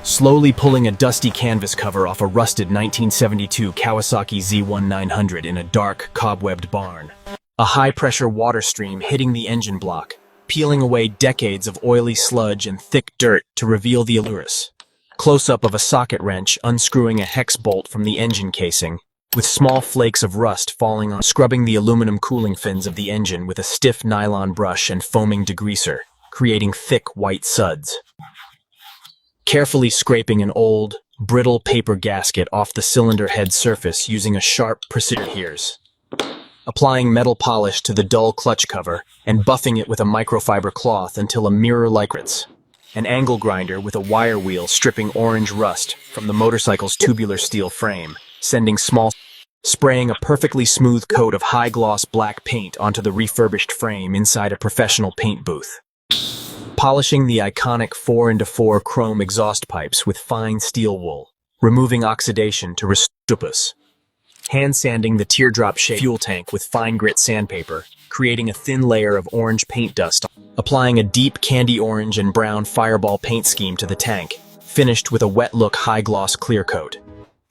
slowly pulling a dusty canvas cover off a rusted 1972 Kawasaki Z1900 in a dark, cobwebbed barn. A high-pressure water stream hitting the engine block, peeling away decades of oily sludge and thick dirt to reveal the allurus. Close-up of a socket wrench unscrewing a hex bolt from the engine casing, with small flakes of rust falling on, scrubbing the aluminum cooling fins of the engine with a stiff nylon brush and foaming degreaser, creating thick white suds. Carefully scraping an old, brittle paper gasket off the cylinder head surface using a sharp precision shears. Applying metal polish to the dull clutch cover and buffing it with a microfiber cloth until a mirror-like ritz. An angle grinder with a wire wheel stripping orange rust from the motorcycle's tubular steel frame, sending small... Spraying a perfectly smooth coat of high-gloss black paint onto the refurbished frame inside a professional paint booth. Polishing the iconic 4x4 chrome exhaust pipes with fine steel wool, removing oxidation to restore. Hand sanding the teardrop-shaped fuel tank with fine grit sandpaper, creating a thin layer of orange paint dust. Applying a deep candy orange and brown fireball paint scheme to the tank, finished with a wet-look high-gloss clear coat.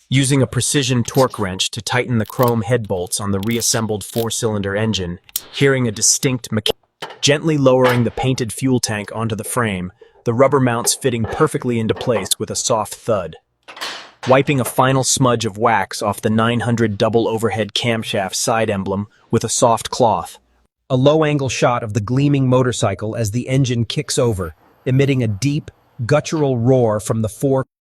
Using a precision torque wrench to tighten the chrome head bolts on the reassembled four-cylinder engine, hearing a distinct gently lowering the painted fuel tank onto the frame, the rubber mounts fitting perfectly into place with a soft thud. Wiping a final smudge of wax off the 900 double overhead camshaft side emblem with a soft cloth. A low-angle shot of the gleaming motorcycle as the engine kicks over, emitting a deep, guttural roar from the four